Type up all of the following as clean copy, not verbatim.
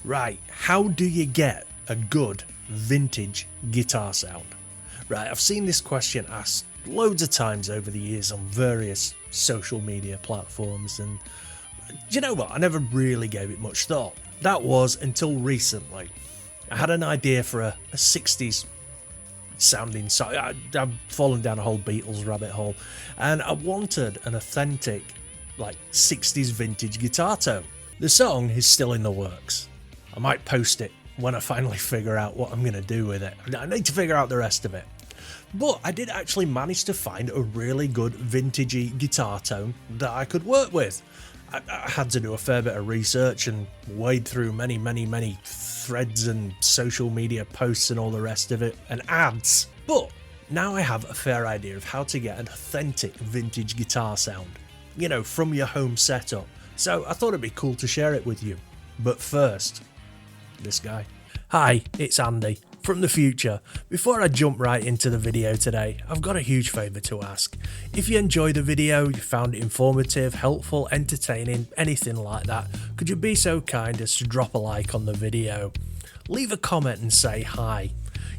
Right, how do you get a good vintage guitar sound? Right, I've seen this question asked loads of times over the years on various social media platforms, and do you know what? I never really gave it much thought. That was until recently. I had an idea for a 60s sounding song. I've fallen down a whole Beatles rabbit hole, and I wanted an authentic, like 60s vintage guitar tone. The song is still in the works. I might post it when I finally figure out what I'm going to do with it. I need to figure out the rest of it. But I did actually manage to find a really good vintagey guitar tone that I could work with. I had to do a fair bit of research and wade through many threads and social media posts and all the rest of it, and ads. But now I have a fair idea of how to get an authentic vintage guitar sound, you know, from your home setup. So I thought it'd be cool to share it with you. But first, this guy. Hi, it's Andy from the future. Before I jump right into the video today, I've got a huge favour to ask. If you enjoyed the video, you found it informative, helpful, entertaining, anything like that, could you be so kind as to drop a like on the video? Leave a comment and say hi.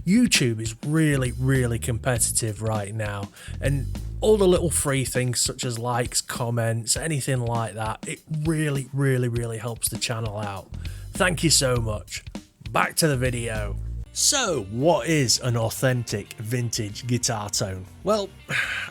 YouTube is really competitive right now, and all the little free things such as likes, comments, anything like that, it really helps the channel out. Thank you so much. Back to the video. So, what is an authentic vintage guitar tone? Well,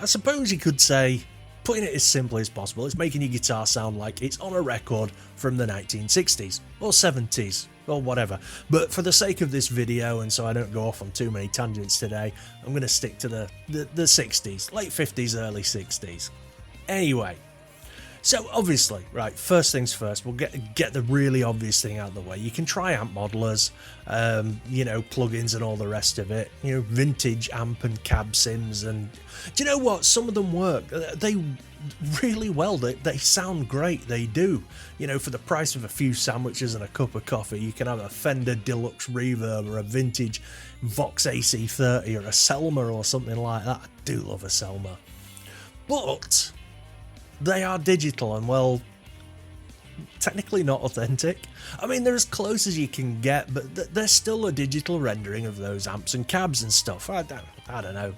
I suppose you could say, putting it as simply as possible, it's making your guitar sound like it's on a record from the 1960s or 70s or whatever. But for the sake of this video, and so I don't go off on too many tangents today, I'm going to stick to the 60s, late 50s, early 60s. Anyway. So obviously, right, first things first, we'll get the really obvious thing out of the way. You can try amp modelers, you know, plugins and all the rest of it, you know, vintage amp and cab sims, and do you know what? Some of them work. They really well. They sound great. They do. You know, for the price of a few sandwiches and a cup of coffee, you can have a Fender Deluxe Reverb or a vintage Vox AC30 or a Selmer or something like that. I do love a Selmer. But they are digital and, well, technically not authentic. I mean, they're as close as you can get, but they're still a digital rendering of those amps and cabs and stuff. I don't know.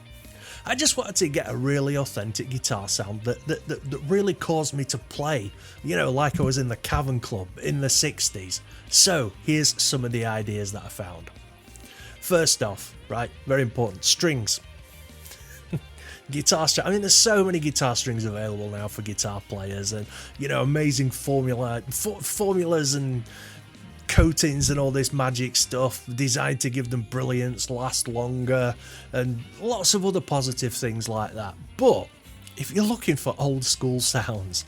I just wanted to get a really authentic guitar sound that really caused me to play, you know, like I was in the Cavern Club in the 60s. So here's some of the ideas that I found. First off, right, very important, strings. Guitar string. I mean, there's so many guitar strings available now for guitar players, and you know, amazing formulas and coatings and all this magic stuff designed to give them brilliance, last longer, and lots of other positive things like that. But if you're looking for old school sounds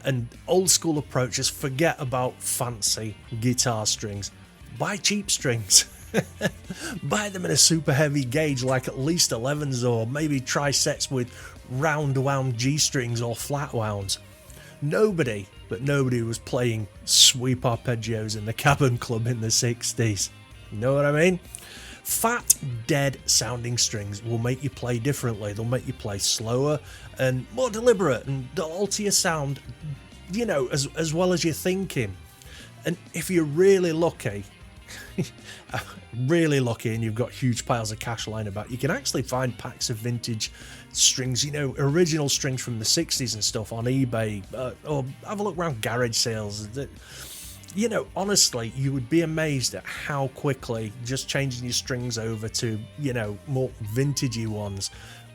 and old school approaches, forget about fancy guitar strings. Buy cheap strings. Buy them in a super heavy gauge, like at least 11s, or maybe try sets with round wound G strings or flat wounds. Nobody was playing sweep arpeggios in the Cavern Club in the 60s. You know what I mean? Fat, dead sounding strings will make you play differently. They'll make you play slower and more deliberate, and they'll alter your sound, you know, as well as you're thinking. And if you're really lucky, and you've got huge piles of cash lying about, you can actually find packs of vintage strings, you know, original strings from the 60s and stuff on eBay, or have a look around garage sales. You know, honestly, you would be amazed at how quickly just changing your strings over to, you know, more vintagey ones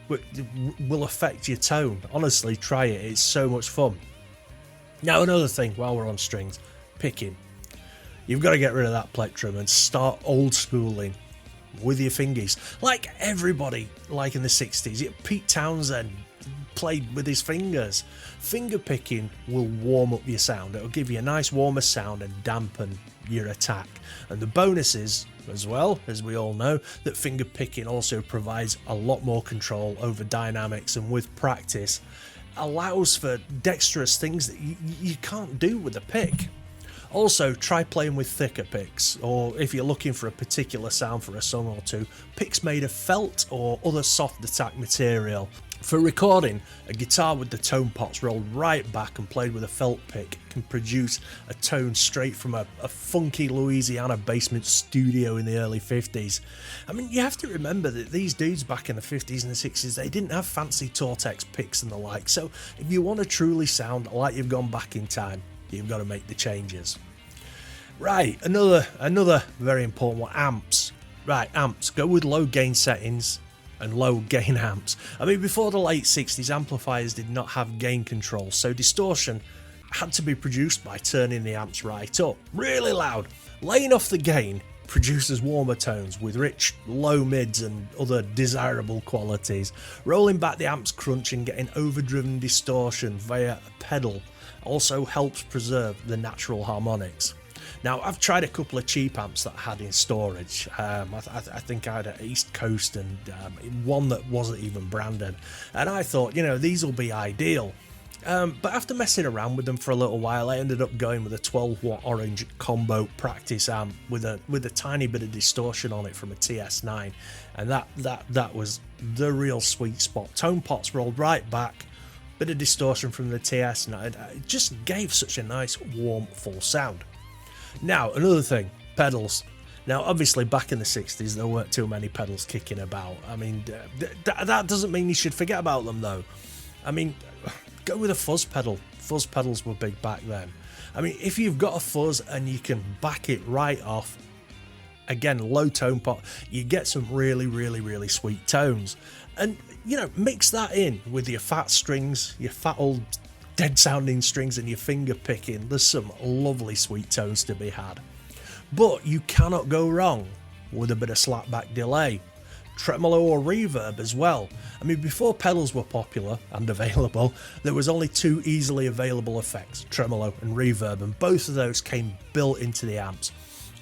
will affect your tone. Honestly, try it. It's so much fun. Now, another thing while we're on strings, picking. You've got to get rid of that plectrum and start old schooling with your fingers. Like everybody, like in the 60s, Pete Townsend played with his fingers. Finger picking will warm up your sound. It'll give you a nice warmer sound and dampen your attack. And the bonus is, as well, as we all know, that finger picking also provides a lot more control over dynamics, and with practice allows for dexterous things that you can't do with a pick. Also, try playing with thicker picks, or if you're looking for a particular sound for a song or two, picks made of felt or other soft attack material. For recording, a guitar with the tone pots rolled right back and played with a felt pick can produce a tone straight from a funky Louisiana basement studio in the early 50s. I mean, you have to remember that these dudes back in the 50s and the 60s, they didn't have fancy Tortex picks and the like, so if you want to truly sound like you've gone back in time, you've got to make the changes. Right, another very important one, amps. Right, amps, go with low gain settings and low gain amps. I mean, before the late 60s, amplifiers did not have gain control, so distortion had to be produced by turning the amps right up, really loud. Laying off the gain produces warmer tones with rich low mids and other desirable qualities. Rolling back the amp's crunch and getting overdriven distortion via a pedal also helps preserve the natural harmonics. Now, I've tried a couple of cheap amps that I had in storage. I think I had an East Coast and one that wasn't even branded. And I thought, these will be ideal. But after messing around with them for a little while, I ended up going with a 12-watt orange combo practice amp with a tiny bit of distortion on it from a TS9. And that was the real sweet spot. Tone pots rolled right back. Bit of distortion from the TS9. It just gave such a nice, warm, full sound. Now, another thing, pedals. Now, obviously, back in the 60s, there weren't too many pedals kicking about. I mean, that doesn't mean you should forget about them, though. I mean, go with a fuzz pedal. Fuzz pedals were big back then. I mean, if you've got a fuzz and you can back it right off, again, low tone pot, you get some really, really, really sweet tones. And, mix that in with your fat strings, your fat old dead sounding strings and your finger picking. There's some lovely sweet tones to be had. But you cannot go wrong with a bit of slapback delay, tremolo or reverb as well. I mean, before pedals were popular and available, there was only two easily available effects, tremolo and reverb, and both of those came built into the amps.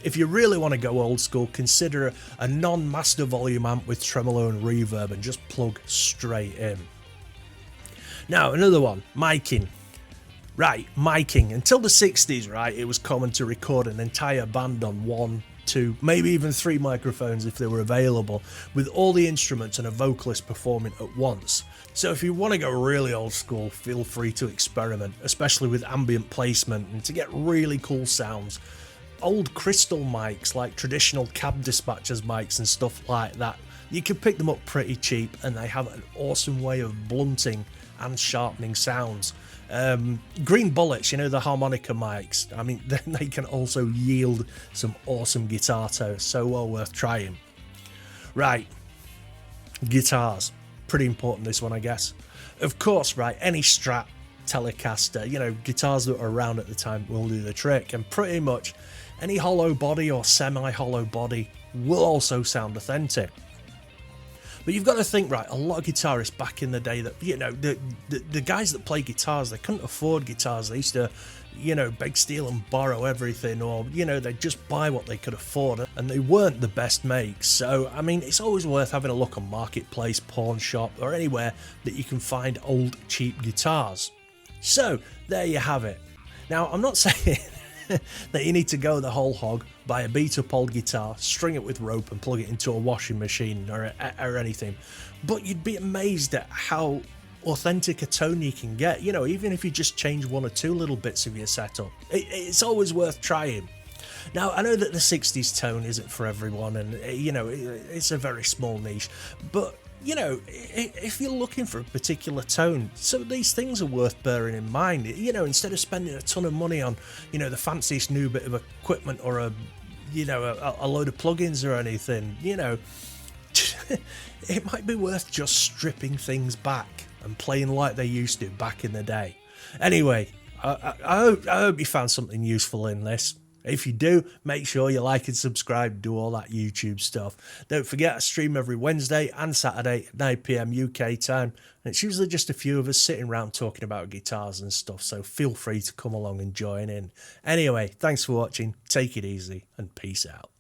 If you really want to go old school, consider a non-master volume amp with tremolo and reverb and just plug straight in. Now, another one, miking. Right, miking. Until the 60s, right, it was common to record an entire band on 1, 2, maybe even 3 microphones if they were available, with all the instruments and a vocalist performing at once. So if you want to go really old school, feel free to experiment, especially with ambient placement and to get really cool sounds. Old crystal mics, like traditional cab dispatchers mics and stuff like that, you can pick them up pretty cheap and they have an awesome way of blunting and sharpening sounds. Green Bullets, the harmonica mics, I mean, they can also yield some awesome guitar tones, so well worth trying. Right, guitars, pretty important this one, I guess. Of course, right, any Strat, Telecaster, guitars that were around at the time will do the trick, and pretty much any hollow body or semi-hollow body will also sound authentic. But you've got to think, right, a lot of guitarists back in the day that, the guys that play guitars, they couldn't afford guitars. They used to, beg, steal and borrow everything, or, they'd just buy what they could afford, and they weren't the best makes. So, I mean, it's always worth having a look on Marketplace, Pawn Shop, or anywhere that you can find old, cheap guitars. So, there you have it. Now, I'm not saying that you need to go the whole hog, buy a beat up old guitar, string it with rope and plug it into a washing machine or anything, but you'd be amazed at how authentic a tone you can get, even if you just change one or two little bits of your setup. It's always worth trying. Now, I know that the 60s tone isn't for everyone, and it's a very small niche, but if you're looking for a particular tone, so these things are worth bearing in mind. Instead of spending a ton of money on, the fanciest new bit of equipment or a load of plugins or anything, it might be worth just stripping things back and playing like they used to back in the day. Anyway, I hope you found something useful in this. If you do, make sure you like and subscribe, do all that YouTube stuff. Don't forget, I stream every Wednesday and Saturday at 9 PM UK time. And it's usually just a few of us sitting around talking about guitars and stuff, so feel free to come along and join in. Anyway, thanks for watching, take it easy, and peace out.